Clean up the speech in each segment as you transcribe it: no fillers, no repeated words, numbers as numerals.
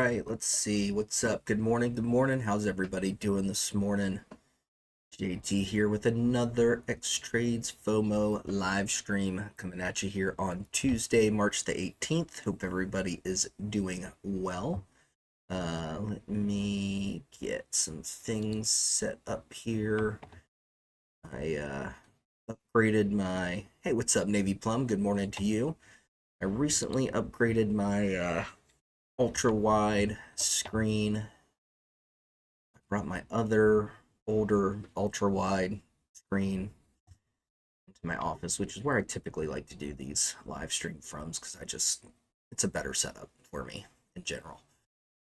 right, let's see. What's up? Good morning. Good morning. How's everybody doing this morning? JT here with another Xtrades FOMO live stream coming at you here on Tuesday, March the 18th. Hope everybody is doing well. Let me get some things set up here. I upgraded my... Hey, what's up, Navy Plum? Good morning to you. I recently upgraded my ultra wide screen. I brought my other older ultra wide screen into my office, which is where I typically like to do these live stream from, because it's a better setup for me in general.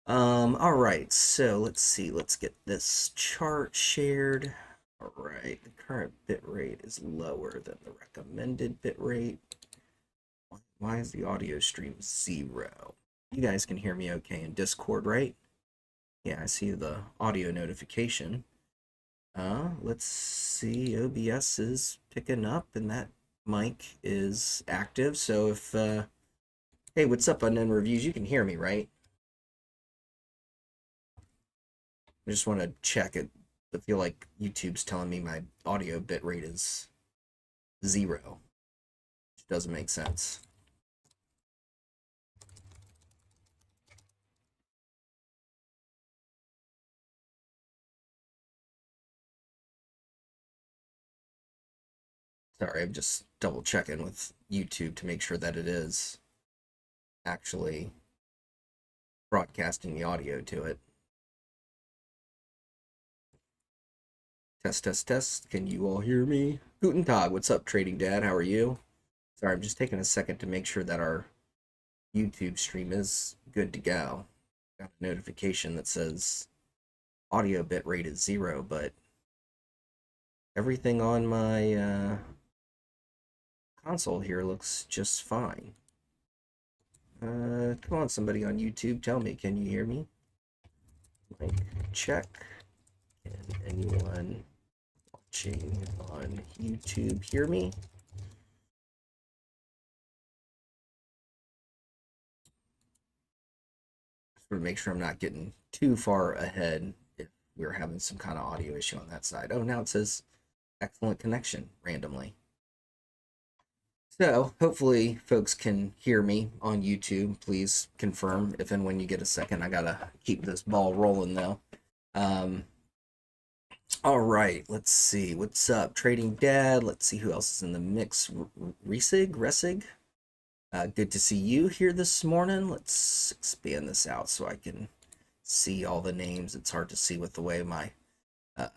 All right, so let's see. Let's get this chart shared. All right, the current bit rate is lower than the recommended bit rate. Why is the audio stream 0? You guys can hear me okay in Discord, right? Yeah, I see the audio notification. Let's see. OBS is picking up and that mic is active. So if, hey, what's up, Unknown Reviews? You can hear me, right? I just want to check it. I feel like YouTube's telling me my audio bit rate is 0, which doesn't make sense. Sorry, I'm just double checking with YouTube to make sure that it is actually broadcasting the audio to it. Test, test, test. Can you all hear me? Guten Tag. What's up, Trading Dad? How are you? Sorry, I'm just taking a second to make sure that our YouTube stream is good to go. Got a notification that says audio bit rate is 0, but everything on my console here looks just fine. Come on, somebody on YouTube, tell me, can you hear me? Mic check. Can anyone watching on YouTube hear me? Just want to make sure I'm not getting too far ahead if we're having some kind of audio issue on that side. Oh, now it says excellent connection randomly. So hopefully folks can hear me on YouTube. Please confirm if and when you get a second. I gotta keep this ball rolling though. All right, let's see. What's up, Trading Dad? Let's see who else is in the mix. Resig? Good to see you here this morning. Let's expand this out so I can see all the names. It's hard to see with the way my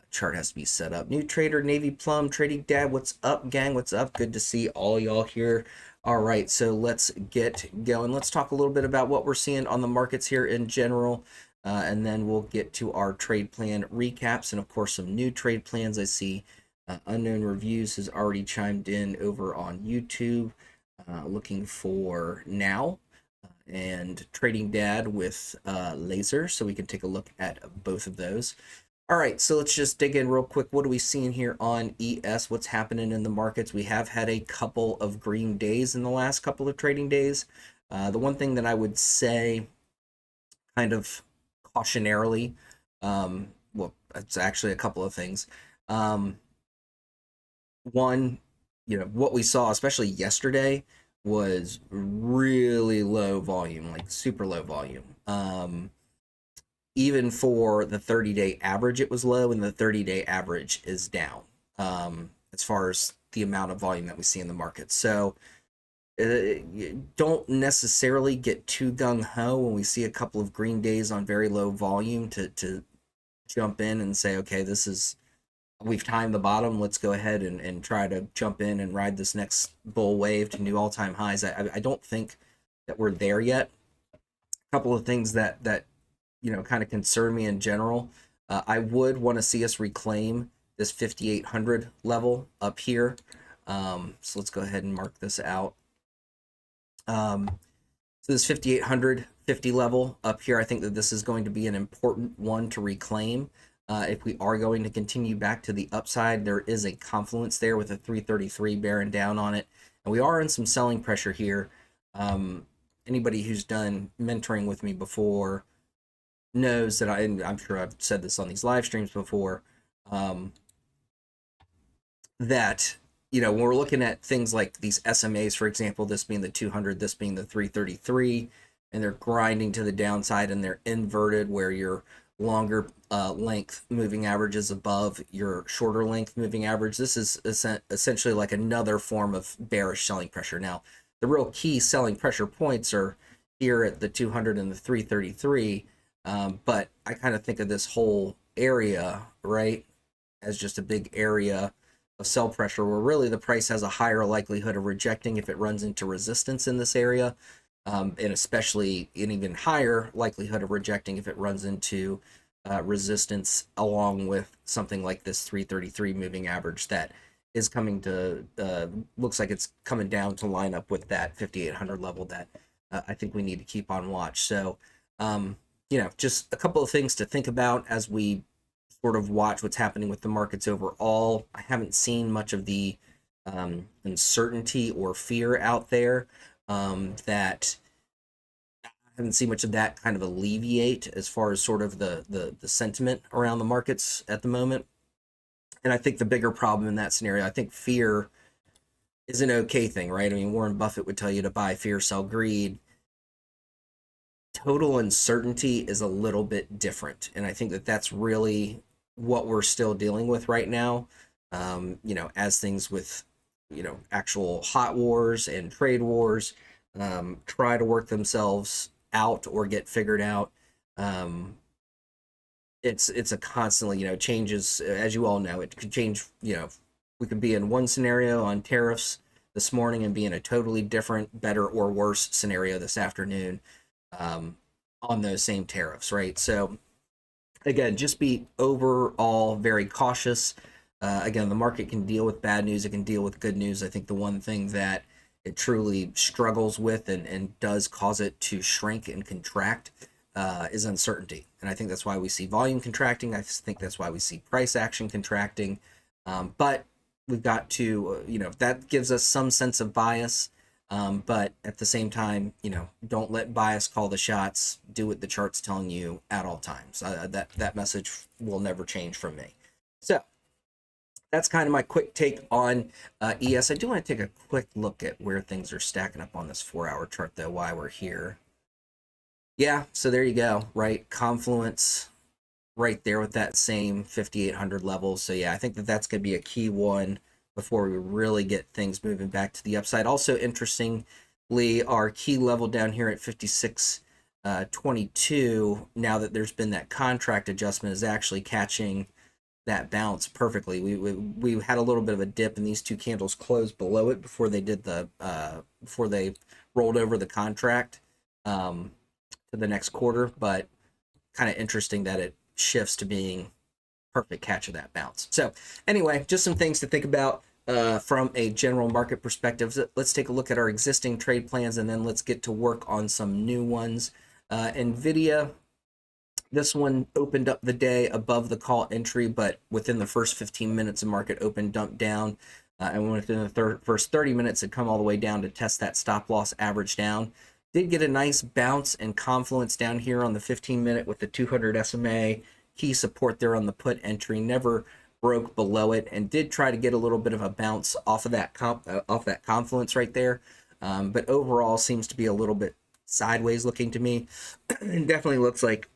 chart has to be set up. New Trader, Navy Plum, Trading Dad. What's up, gang? What's up? Good to see all y'all here. All right, so let's get going. Let's talk a little bit about what we're seeing on the markets here in general. And then we'll get to our trade plan recaps and, of course, some new trade plans. I see Unknown Reviews has already chimed in over on YouTube, looking for now, and Trading Dad with Laser, so we can take a look at both of those. All right, so let's just dig in real quick. What are we seeing here on ES? What's happening in the markets? We have had a couple of green days in the last couple of trading days. The one thing that I would say kind of cautionarily, well, it's actually a couple of things. One, what we saw, especially yesterday, was really low volume, like super low volume. Even for the 30-day average, it was low, and the 30-day average is down as far as the amount of volume that we see in the market. So don't necessarily get too gung-ho when we see a couple of green days on very low volume to jump in and say, okay, we've timed the bottom, let's go ahead and try to jump in and ride this next bull wave to new all-time highs. I don't think that we're there yet. A couple of things that kind of concern me in general. I would want to see us reclaim this 5,800 level up here. So let's go ahead and mark this out. So this 5,850 level up here, I think that this is going to be an important one to reclaim. If we are going to continue back to the upside, there is a confluence there with a 333 bearing down on it. And we are in some selling pressure here. Anybody who's done mentoring with me before knows that I'm sure I've said this on these live streams before, um, that when we're looking at things like these SMAs, for example, this being the 200, this being the 333, and they're grinding to the downside and they're inverted where your longer length moving average is above your shorter length moving average. This is essentially like another form of bearish selling pressure. Now, the real key selling pressure points are here at the 200 and the 333, but I kind of think of this whole area, right, as just a big area of sell pressure where really the price has a higher likelihood of rejecting if it runs into resistance in this area, and especially an even higher likelihood of rejecting if it runs into resistance along with something like this 333 moving average that is coming to looks like it's coming down to line up with that 5800 level that I think we need to keep on watch. So just a couple of things to think about as we sort of watch what's happening with the markets overall. I haven't seen much of the uncertainty or fear out there, that I haven't seen much of that kind of alleviate as far as sort of the sentiment around the markets at the moment. And I think the bigger problem in that scenario, I think fear is an okay thing, right? I mean, Warren Buffett would tell you to buy fear, sell greed. Total uncertainty is a little bit different. And I think that that's really what we're still dealing with right now. As things with, actual hot wars and trade wars try to work themselves out or get figured out. It's a constantly, changes, as you all know, it could change, we could be in one scenario on tariffs this morning and be in a totally different, better or worse scenario this afternoon on those same tariffs, right? So again, just be overall very cautious. Again, the market can deal with bad news. It can deal with good news. I think the one thing that it truly struggles with and does cause it to shrink and contract is uncertainty. And I think that's why we see volume contracting. I think that's why we see price action contracting. But we've got to, that gives us some sense of bias. But at the same time, don't let bias call the shots. Do what the chart's telling you at all times. That message will never change from me. So that's kind of my quick take on ES. I do want to take a quick look at where things are stacking up on this 4-hour chart, though, while we're here. Yeah, so there you go, right? Confluence right there with that same 5,800 level. So yeah, I think that that's going to be a key one before we really get things moving back to the upside. Also, interestingly, our key level down here at 56.22, now that there's been that contract adjustment, is actually catching that bounce perfectly. We had a little bit of a dip, and these two candles closed below it before they did before they rolled over the contract to the next quarter. But kind of interesting that it shifts to being perfect catch of that bounce. So anyway, just some things to think about from a general market perspective. Let's take a look at our existing trade plans, and then let's get to work on some new ones. NVIDIA, this one opened up the day above the call entry, but within the first 15 minutes of market open, dumped down, and within the first 30 minutes had come all the way down to test that stop loss average down. Did get a nice bounce and confluence down here on the 15-minute with the 200 SMA. Key support there on the put entry, never broke below it, and did try to get a little bit of a bounce off of that confluence right there. But overall seems to be a little bit sideways looking to me. It definitely looks like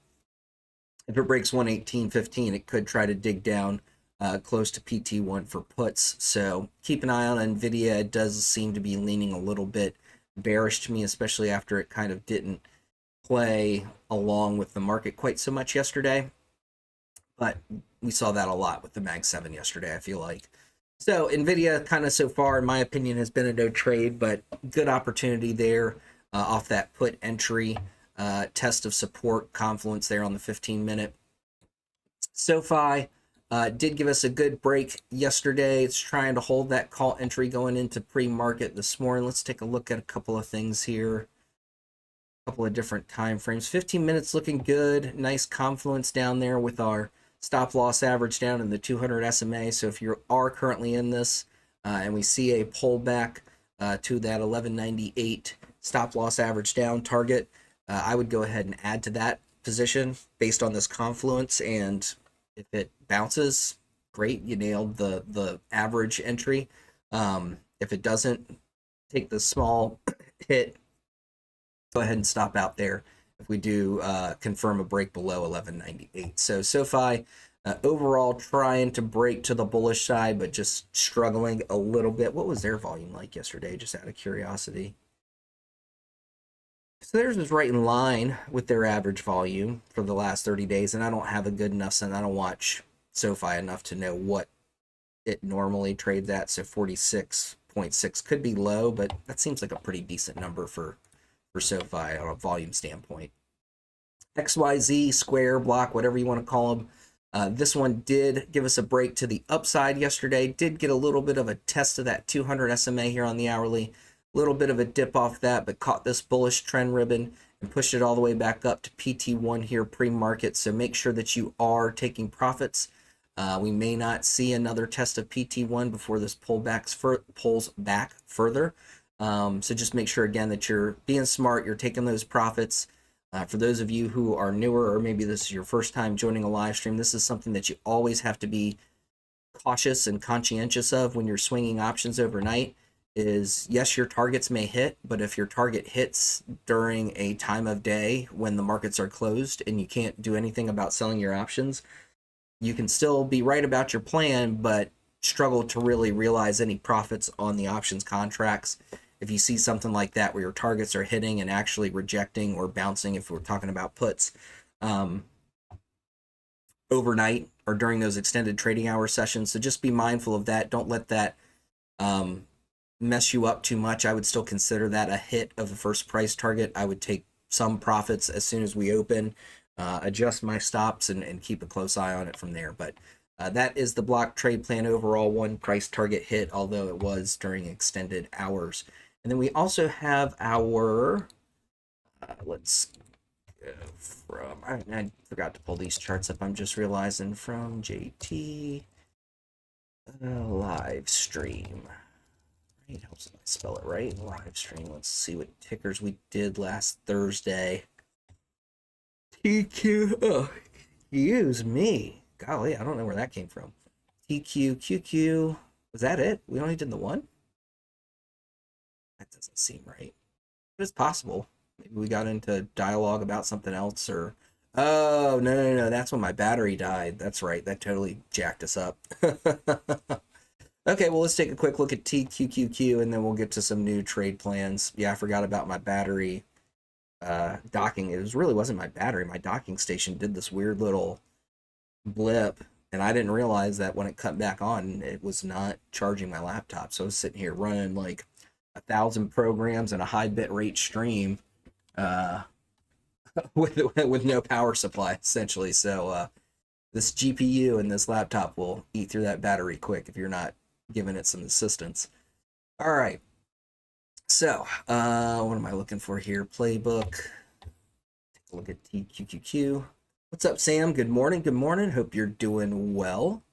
if it breaks 118.15, it could try to dig down close to PT1 for puts. So keep an eye on NVIDIA. It does seem to be leaning a little bit bearish to me, especially after it kind of didn't play along with the market quite so much yesterday. But we saw that a lot with the Mag 7 yesterday, I feel like. So NVIDIA kind of so far, in my opinion, has been a no trade, but good opportunity there off that put entry. Test of support confluence there on the 15-minute. SoFi did give us a good break yesterday. It's trying to hold that call entry going into pre-market this morning. Let's take a look at a couple of things here. A couple of different time frames. 15 minutes looking good. Nice confluence down there with our stop loss average down in the 200 SMA. So if you are currently in this and we see a pullback to that 1198 stop loss average down target, I would go ahead and add to that position based on this confluence, and if it bounces, great, you nailed the average entry. If it doesn't, take the small hit, go ahead and stop out there if we do confirm a break below 1198. So SoFi overall trying to break to the bullish side, but just struggling a little bit. What was their volume like yesterday, just out of curiosity? So theirs is right in line with their average volume for the last 30 days, and I don't have a good enough sense. I don't watch SoFi enough to know what it normally trades at. So 46.6 could be low, but that seems like a pretty decent number for SoFi on a volume standpoint. XYZ, Square, Block, whatever you want to call them. This one did give us a break to the upside yesterday. Did get a little bit of a test of that 200 SMA here on the hourly. A little bit of a dip off that, but caught this bullish trend ribbon and pushed it all the way back up to PT1 here pre-market. So make sure that you are taking profits. We may not see another test of PT1 before this pulls back further. So just make sure, again, that you're being smart, you're taking those profits. For those of you who are newer, or maybe this is your first time joining a live stream, this is something that you always have to be cautious and conscientious of when you're swinging options overnight. Is yes, your targets may hit, but if your target hits during a time of day when the markets are closed and you can't do anything about selling your options, you can still be right about your plan, but struggle to really realize any profits on the options contracts. If you see something like that where your targets are hitting and actually rejecting or bouncing, if we're talking about puts, overnight or during those extended trading hour sessions. So just be mindful of that. Don't let that mess you up too much. I would still consider that a hit of the first price target. I would take some profits as soon as we open, adjust my stops, and keep a close eye on it from there. But that is the block trade plan overall, one price target hit, although it was during extended hours. And then we also have our, let's go from, I forgot to pull these charts up. I'm just realizing from JT live stream. Right, helps if I spell it right. Live stream. Let's see what tickers we did last Thursday. TQ, oh, excuse me. Golly, I don't know where that came from. TQ, QQ. Was that it? We only did the one? That doesn't seem right. But it's possible. Maybe we got into dialogue about something else, or oh, no, that's when my battery died. That's right, that totally jacked us up. Okay, well, let's take a quick look at TQQQ, and then we'll get to some new trade plans. Yeah, I forgot about my battery docking. It really wasn't my battery. My docking station did this weird little blip, and I didn't realize that when it cut back on, it was not charging my laptop. So I was sitting here running like 1,000 programs and a high bit rate stream with no power supply, essentially. So this GPU and this laptop will eat through that battery quick if you're not giving it some assistance. All right. So what am I looking for here? Playbook. Take a look at TQQQ. What's up, Sam? Good morning. Good morning. Hope you're doing well.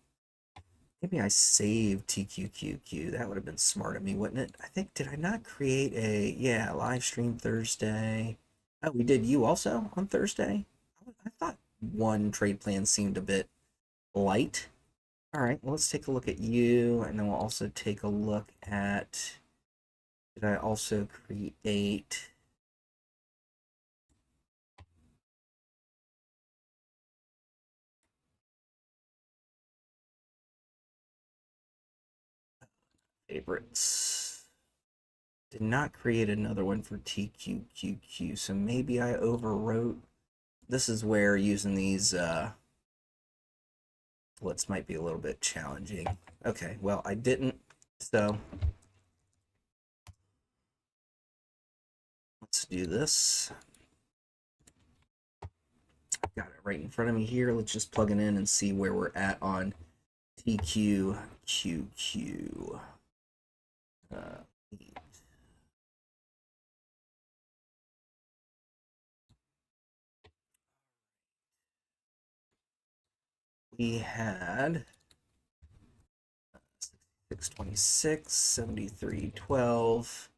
Maybe I saved TQQQ. That would have been smart of me, wouldn't it? I think, did I not create a, live stream Thursday? Oh, we did you also on Thursday? I thought one trade plan seemed a bit light. All right, well, let's take a look at you, and then we'll also take a look at, did I also create favorites? Did not create another one for TQQQ, so maybe I overwrote. This is where using these splits might be a little bit challenging. Okay, well, I didn't, so let's do this. Got it right in front of me here. Let's just plug it in and see where we're at on TQQQ. We had 626, 7312,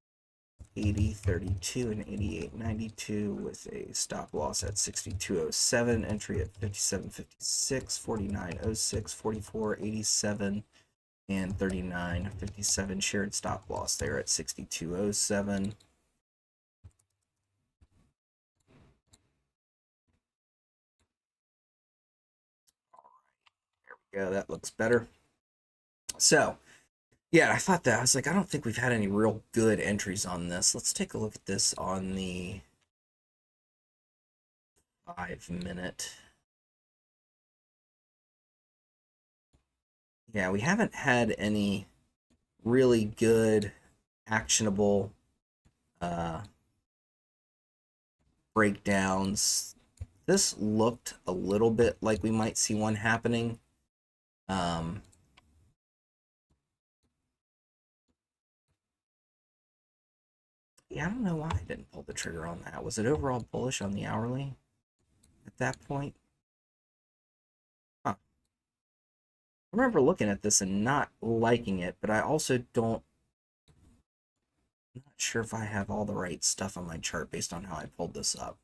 80.32 and 88.92 with a stop loss at 62.07, entry at 57.56, 49.06, 44.87, and 39.57. Shared stop loss there at 62.07. There we go. That looks better. So, yeah, I thought that. I was like, I don't think we've had any real good entries on this. Let's take a look at this on the 5-minute. Yeah, we haven't had any really good, actionable breakdowns. This looked a little bit like we might see one happening. Yeah, I don't know why I didn't pull the trigger on that. Was it overall bullish on the hourly at that point? Huh. I remember looking at this and not liking it, but I also don't. I'm not sure if I have all the right stuff on my chart based on how I pulled this up.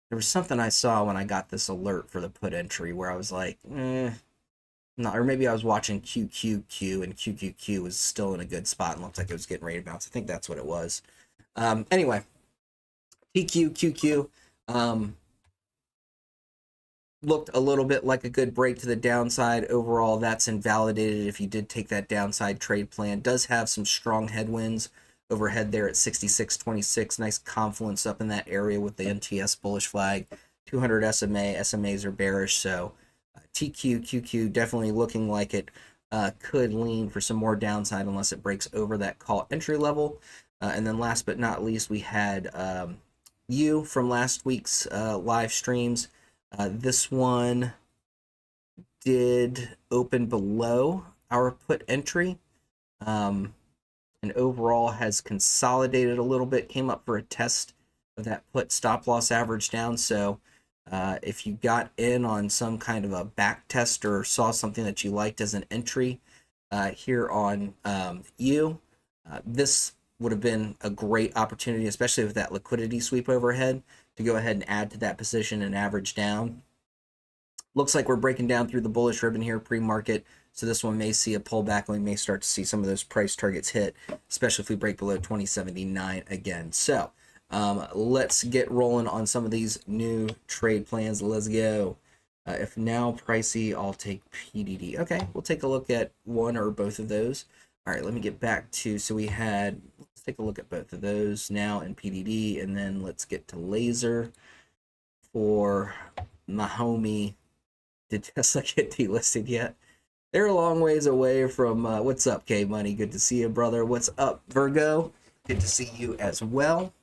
There was something I saw when I got this alert for the put entry where I was like, no, or maybe I was watching QQQ and QQQ was still in a good spot and looked like it was getting ready to bounce. I think that's what it was. Anyway, TQQQ looked a little bit like a good break to the downside. Overall, that's invalidated if you did take that downside trade plan. Does have some strong headwinds overhead there at 66.26. Nice confluence up in that area with the NTS bullish flag. 200 SMA. SMAs are bearish, so TQQQ definitely looking like it could lean for some more downside unless it breaks over that call entry level. And then last but not least, we had U from last week's live streams. This one did open below our put entry, and overall has consolidated a little bit, came up for a test of that put stop loss average down. So if you got in on some kind of a back test or saw something that you liked as an entry here on U, this would have been a great opportunity, especially with that liquidity sweep overhead, to go ahead and add to that position and average down. Looks like we're breaking down through the bullish ribbon here pre-market, so this one may see a pullback and we may start to see some of those price targets hit, especially if we break below 2079 again. So let's get rolling on some of these new trade plans. Let's go. If now pricey, I'll take PDD. Okay, we'll take a look at one or both of those. All right, let me get back to, so we had, let's take a look at both of those now in PDD, and then let's get to laser for my homie. Did Tesla get delisted yet? They're a long ways away from, what's up, K-Money? Good to see you, brother. What's up, Virgo? Good to see you as well.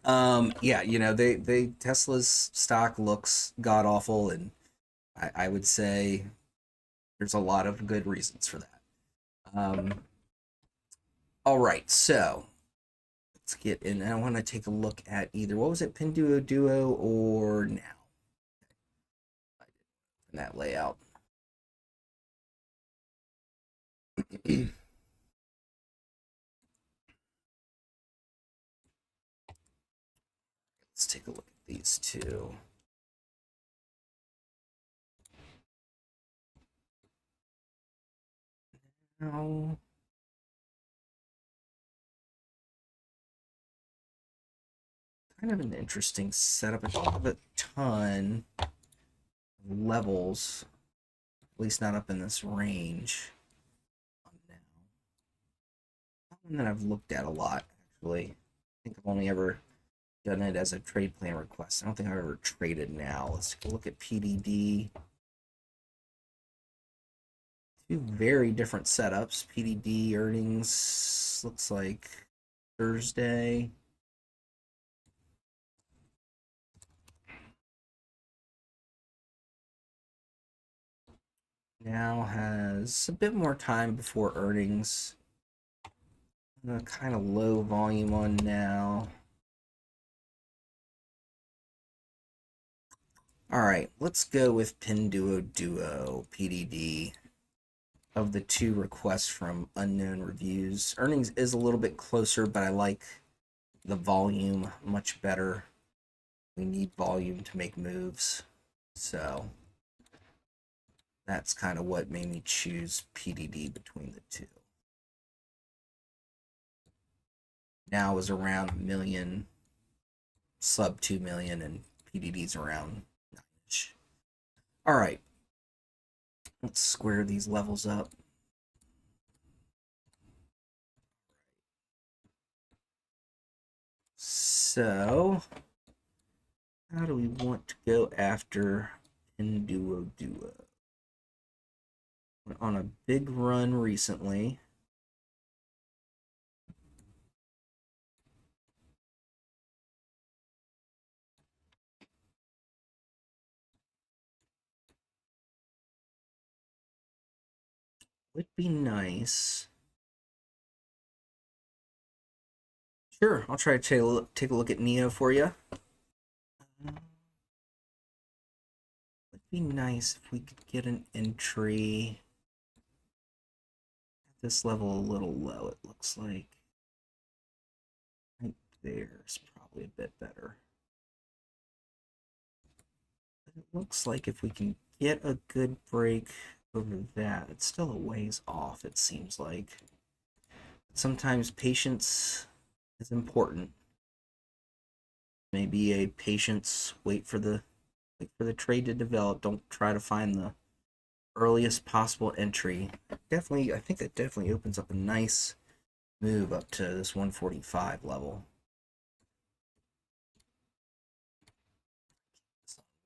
Yeah, you know, Tesla's stock looks god-awful, and I would say there's a lot of good reasons for that. All right, so let's get in. I want to take a look at either, what was it, Pinduoduo or now? In that layout. Let's take a look at these two. Now, kind of an interesting setup. I don't have a ton of levels, at least not up in this range. Now, not one that I've looked at a lot, actually. I think I've only ever done it as a trade plan request. I don't think I've ever traded now. Let's take a look at PDD. Two very different setups. PDD earnings looks like Thursday. Now has a bit more time before earnings. Kind of low volume on now. All right, let's go with Pinduoduo PDD. of the two requests from unknown reviews. Earnings is a little bit closer, but I like the volume much better. We need volume to make moves. So that's kind of what made me choose PDD between the two. Now is around 1 million, sub 2 million, and PDD's around 9-ish. All right, let's square these levels up. So, how do we want to go after Pinduoduo? Went on a big run recently. Would be nice. Sure, I'll try to take a look at Neo for you. Would be nice if we could get an entry at this level a little low, it looks like. Right there is probably a bit better. But it looks like if we can get a good break over that, it's still a ways off, it seems like. Sometimes patience is important. Maybe a patience, wait for the trade to develop. Don't try to find the earliest possible entry. Definitely, I think that definitely opens up a nice move up to this 145 level.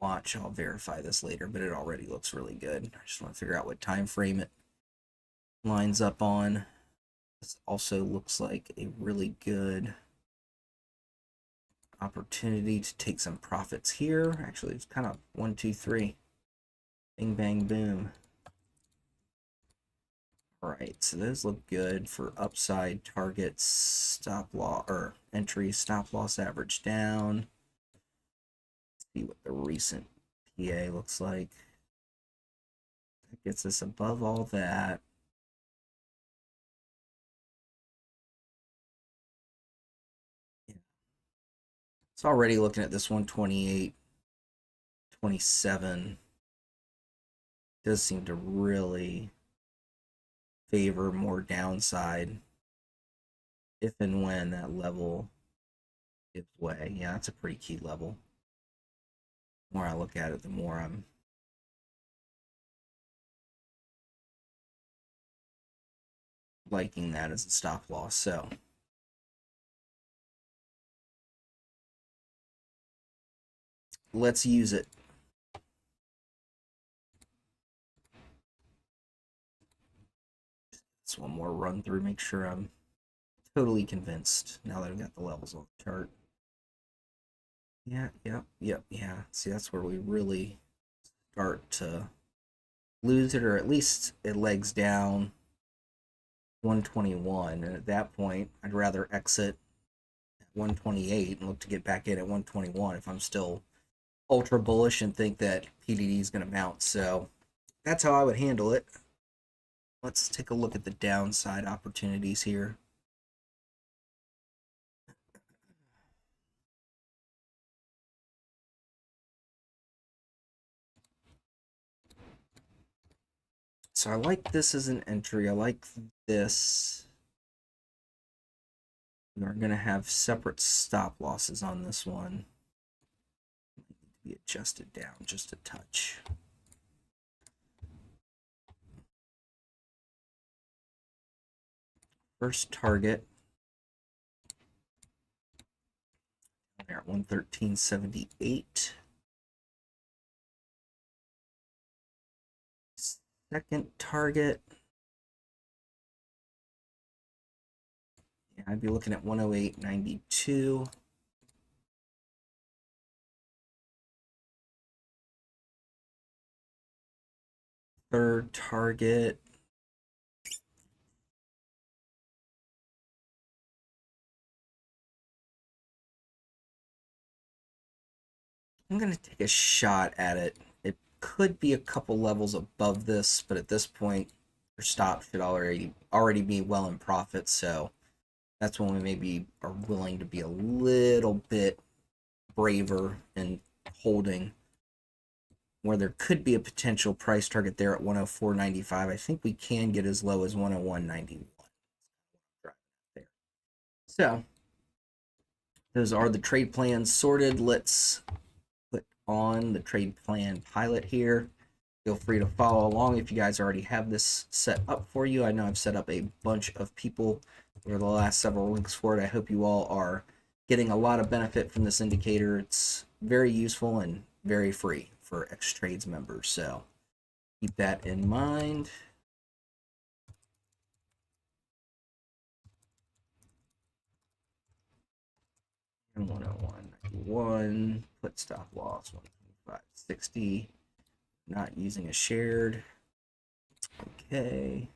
Watch, I'll verify this later, but it already looks really good. I just want to figure out what time frame it lines up on. This also looks like a really good opportunity to take some profits here. Actually, it's kind of 1, 2, 3. Bing, bang, boom. All right, so those look good for upside targets, stop loss or entry, stop loss average down. Let's see what the recent PA looks like. That gets us above all that. Yeah. It's already looking at this 128.27. Does seem to really favor more downside if and when that level gives way. Yeah, that's a pretty key level. The more I look at it, the more I'm liking that as a stop loss. So let's use it. Just one more run through, make sure I'm totally convinced now that I've got the levels on the chart. Yeah. See, that's where we really start to lose it, or at least it legs down 121. And at that point, I'd rather exit at 128 and look to get back in at 121 if I'm still ultra bullish and think that PDD is going to mount. So that's how I would handle it. Let's take a look at the downside opportunities here. So I like this as an entry. I like this. We're going to have separate stop losses on this one. Need to be adjusted down just a touch. First target there at 113.78. Second target, yeah, I'd be looking at 108.92. Third target, I'm going to take a shot at it. It could be a couple levels above this, but at this point, your stop should already be well in profit. So that's when we maybe are willing to be a little bit braver in holding, where there could be a potential price target there at 104.95. I think we can get as low as 101.91. So those are the trade plans sorted. Let's put on the trade plan pilot here. Feel free to follow along if you guys already have this set up for you. I know I've set up a bunch of people over the last several weeks for it. I hope you all are getting a lot of benefit from this indicator. It's very useful and very free for Xtrades members, so keep that in mind. And 101.91, put stop loss 125.60. Not using a shared. Okay.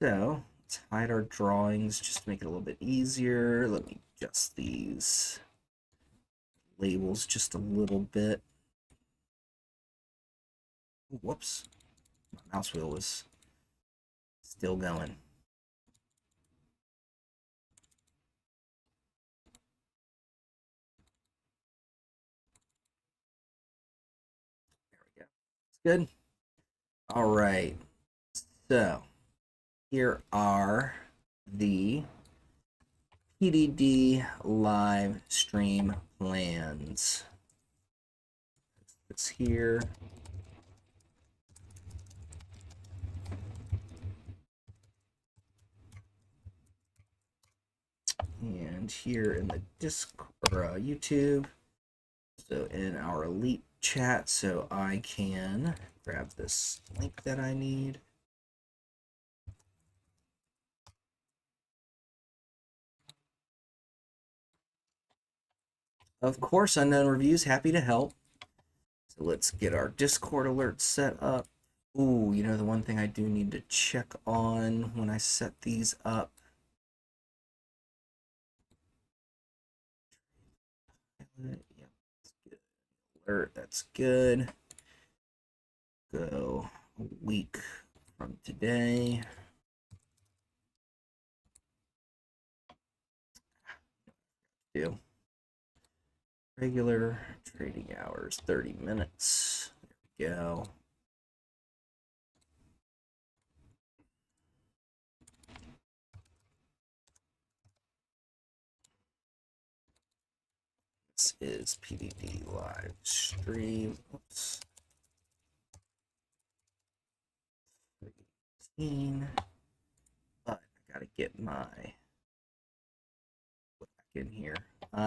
So let's hide our drawings just to make it a little bit easier. Let me adjust these labels just a little bit. Whoops. My mouse wheel was still going. There we go. It's good. All right. So here are the PDD live stream plans. It's here. And here in the Discord or YouTube. So in our elite chat, so I can grab this link that I need. Of course, Unknown Reviews, happy to help. So let's get our Discord alerts set up. Ooh, you know, the one thing I do need to check on when I set these up. Yep, that's good. Alert, that's good. Go a week from today. Do regular trading hours, 30 minutes. There we go. This is PDD live stream. Oops. 13. But I gotta get my back in here.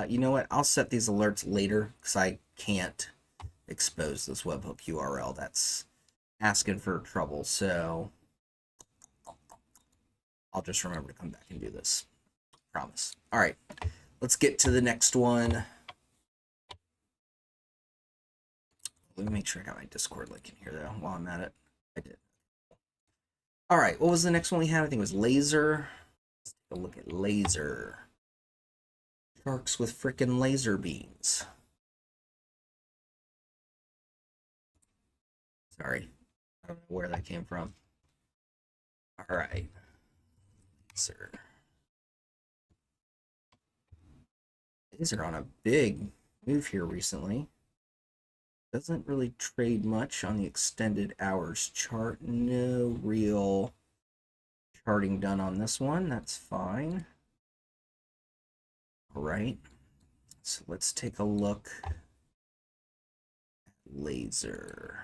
You know what? I'll set these alerts later because I can't expose this webhook URL. That's asking for trouble. So I'll just remember to come back and do this. Promise. All right. Let's get to the next one. Let me make sure I got my Discord link in here, though, while I'm at it. I did. All right. What was the next one we had? I think it was laser. Let's take a look at laser. Sharks with frickin' laser beams. Sorry. I don't know where that came from. All right. Laser. These are on a big move here recently. Doesn't really trade much on the extended hours chart. No real charting done on this one. That's fine. All right. So let's take a look at laser.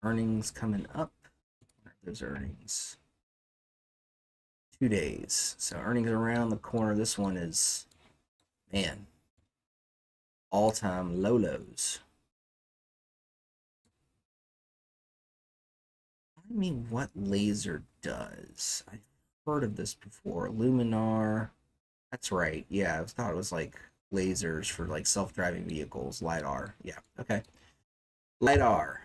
Earnings coming up. There's earnings. 2 days. So earnings around the corner. This one is, man, all-time low lows. I mean, what laser does? I've heard of this before. Luminar. That's right. Yeah, I thought it was like lasers for like self-driving vehicles. LiDAR. Yeah, okay. LiDAR.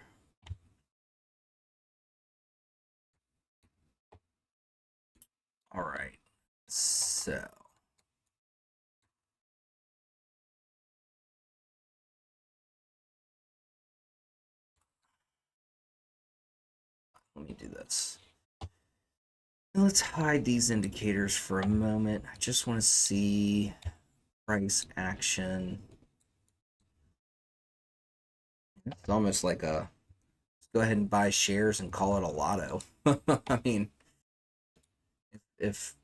All right. So Let me do this. Let's hide these indicators for a moment. I just want to see price action. It's almost like a let's go ahead and buy shares and call it a lotto. I mean, if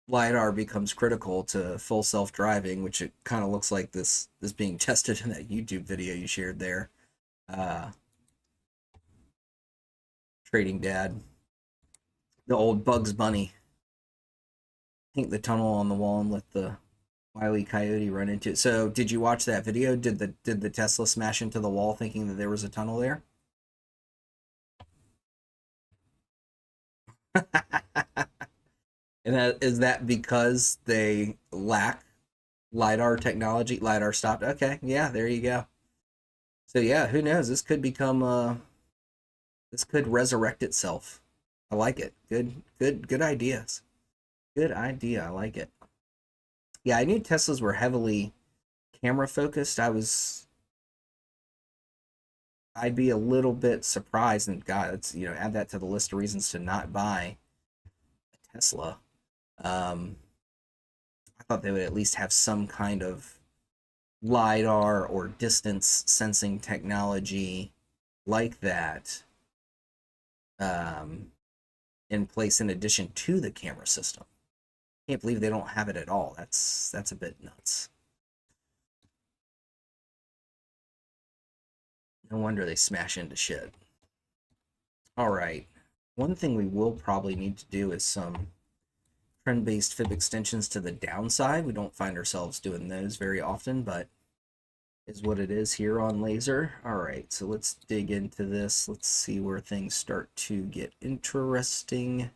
LiDAR becomes critical to full self-driving, which it kind of looks like this is being tested in that YouTube video you shared there. Trading Dad. The old Bugs Bunny. Paint the tunnel on the wall and let the Wile E. Coyote run into it. So did you watch that video? Did the Tesla smash into the wall thinking that there was a tunnel there? And is that because they lack LiDAR technology? LiDAR stopped. Okay, yeah, there you go. So yeah, who knows? This could become this could resurrect itself. I like it. Good ideas. Good idea. I like it. Yeah, I knew Teslas were heavily camera focused. I'd be a little bit surprised, and God, it's add that to the list of reasons to not buy a Tesla. I thought they would at least have some kind of LiDAR or distance sensing technology like that in place in addition to the camera system. Can't believe they don't have it at all. That's a bit nuts. No wonder they smash into shit. All right. One thing we will probably need to do is some trend-based fib extensions to the downside. We don't find ourselves doing those very often, but is what it is here on Laser. All right, so let's dig into this. Let's see where things start to get interesting.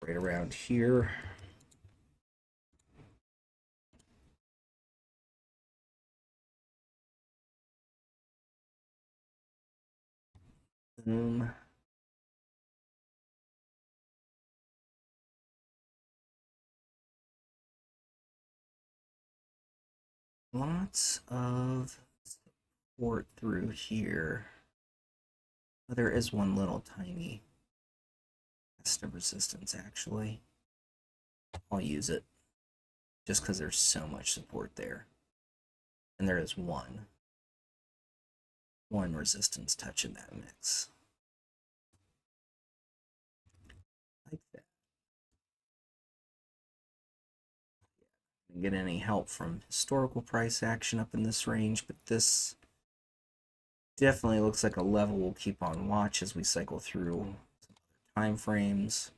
Right around here. Boom. Lots of support through here. There is one little tiny test of resistance, actually. I'll use it just because there's so much support there. And there is one resistance touch in that mix. Like that. Didn't get any help from historical price action up in this range, but this definitely looks like a level we'll keep on watch as we cycle through time frames.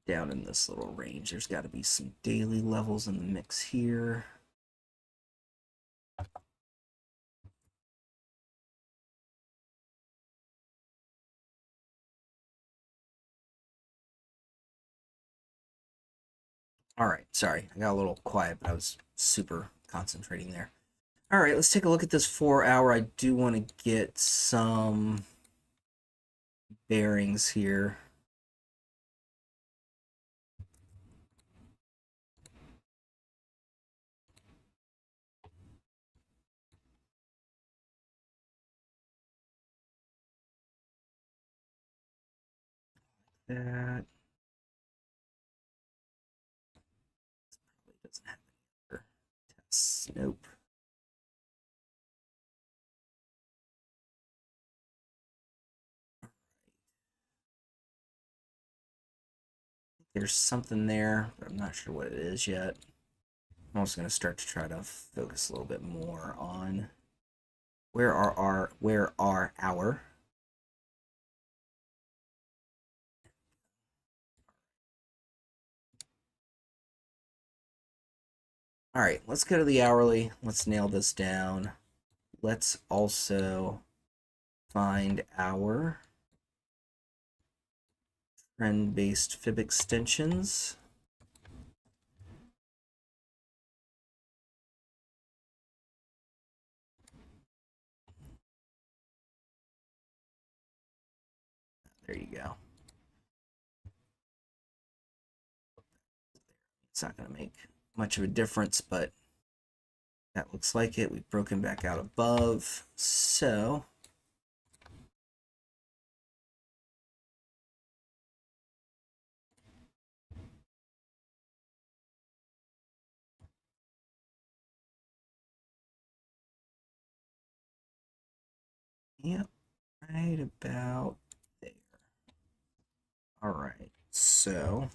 Down in this little range, there's got to be some daily levels in the mix here. All right, sorry, I got a little quiet, but I was super concentrating there. All right, let's take a look at this 4 hour. I do want to get some bearings here. That probably doesn't have any other tests. Nope. There's something there, but I'm not sure what it is yet. I'm also going to start to try to focus a little bit more on where are our all right, let's go to the hourly. Let's nail this down. Let's also find our Trend-based fib extensions. There you go. It's not going to make much of a difference, but that looks like it. We've broken back out above. So yep, right about there. All right, so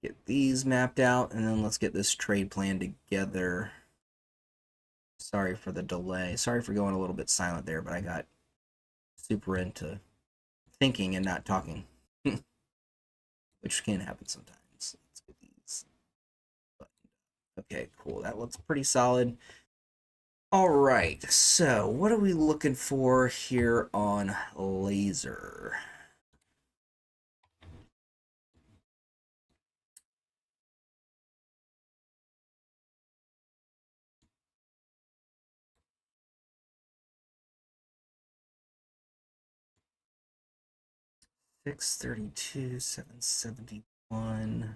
get these mapped out, and then let's get this trade plan together. Sorry for the delay. Sorry for going a little bit silent there, but I got super into thinking and not talking, which can happen sometimes. Let's get these. Okay, cool. That looks pretty solid. All right, so what are we looking for here on laser? $632, $771.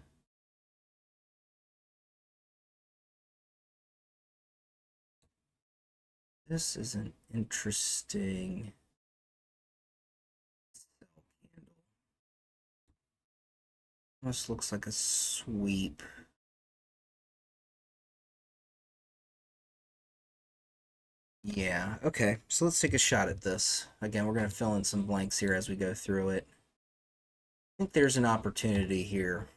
This is an interesting candle. Almost looks like a sweep. Yeah, okay. So let's take a shot at this. Again, we're going to fill in some blanks here as we go through it. I think there's an opportunity here.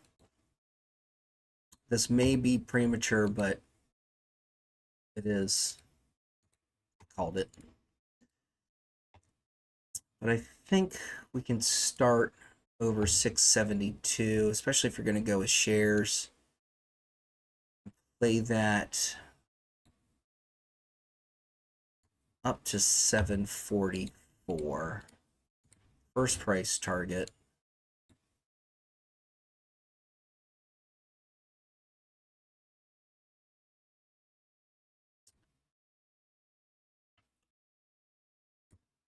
This may be premature, but it is. I called it. But I think we can start over 672, especially if you're going to go with shares. Play that up to 744. First price target.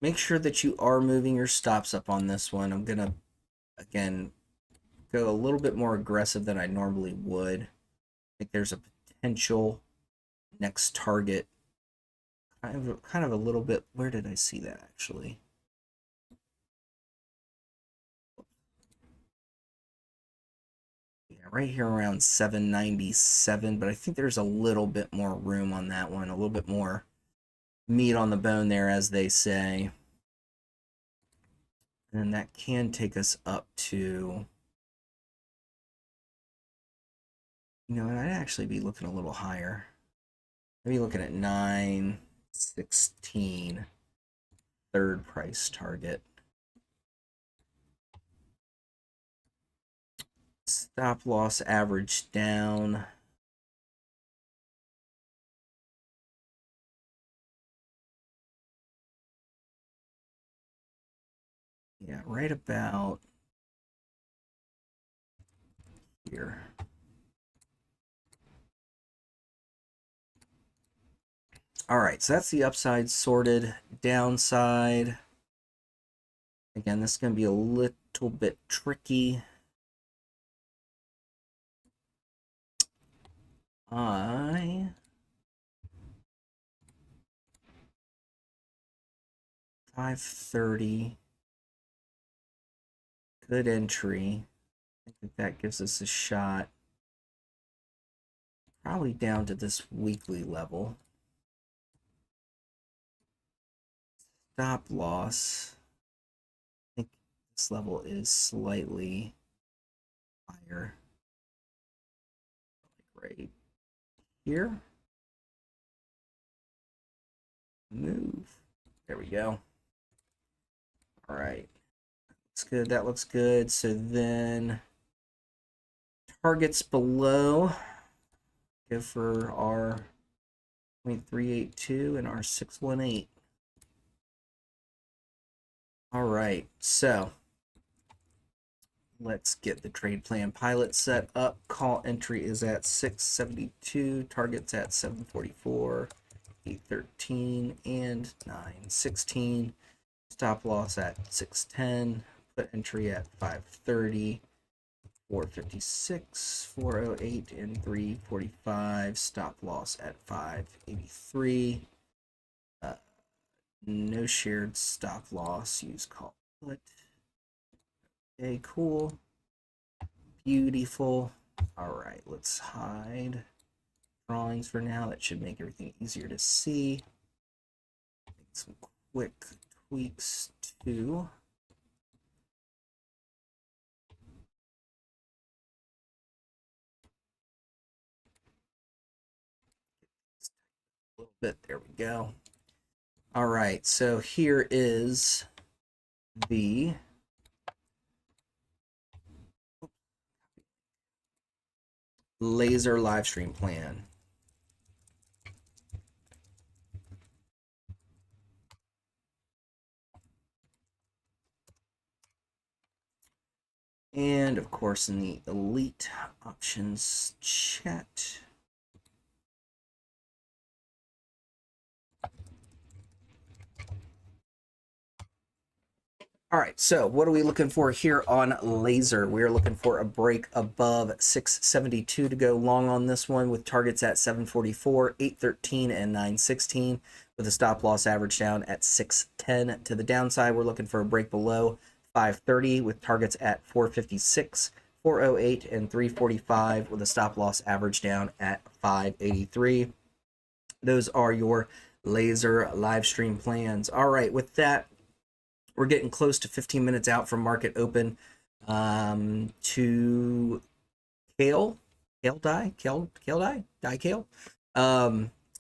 Make sure that you are moving your stops up on this one. I'm going to, again, go a little bit more aggressive than I normally would. I think there's a potential next target. Kind of a little bit. Where did I see that actually? Yeah, right here around 797, but I think there's a little bit more room on that one, a little bit more meat on the bone there, as they say. And that can take us up to, I'd actually be looking a little higher. Maybe looking at 916, third price target. Stop loss average down. Yeah, right about here. All right, so that's the upside sorted. Downside, again, this is going to be a little bit tricky. I 530, good entry. I think that gives us a shot. Probably down to this weekly level. Stop loss. I think this level is slightly higher. Right here. Move. There we go. All right. Looks good. That looks good. So then targets below. Go for our 0.382 and our 618. All right. So Let's get the trade plan pilot set up. Call entry is at 672, targets at 744, 813, and 916. Stop loss at 610. Put entry at 530, 456, 408, and 345. Stop loss at 583. No shared stop loss. Use call put. Okay, cool. Beautiful. All right, let's hide drawings for now. That should make everything easier to see. Make some quick tweaks too. A little bit. There we go. All right, so here is the laser live stream plan. And of course, in the elite options chat. All right, so what are we looking for here on laser? We're looking for a break above 672 to go long on this one with targets at 744, 813, and 916 with a stop loss average down at 610 to the downside. We're looking for a break below 530 with targets at 456, 408, and 345 with a stop loss average down at 583. Those are your laser live stream plans. All right, with that, we're getting close to 15 minutes out from market open. To kale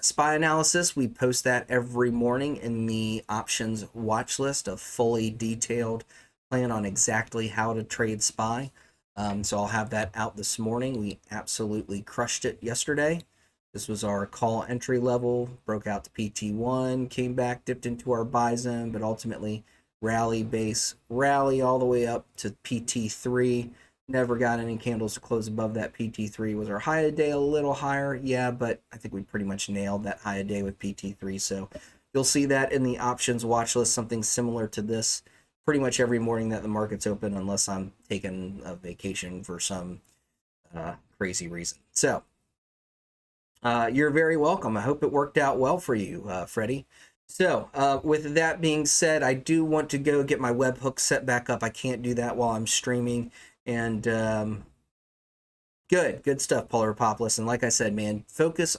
SPY analysis. We post that every morning in the options watch list, a fully detailed plan on exactly how to trade SPY. So I'll have that out this morning. We absolutely crushed it yesterday. This was our call entry level, broke out to PT1, came back, dipped into our buy zone, but ultimately rally base, rally all the way up to PT3. Never got any candles to close above that PT3. Was our high of the day a little higher? Yeah, but I think we pretty much nailed that high of the day with PT3. So you'll see that in the options watch list, something similar to this pretty much every morning that the market's open, unless I'm taking a vacation for some crazy reason. So you're very welcome. I hope it worked out well for you, Freddie. So with that being said, I do want to go get my webhook set back up. I can't do that while I'm streaming. And good stuff, Polar Pop. Listen, like I said, man, focus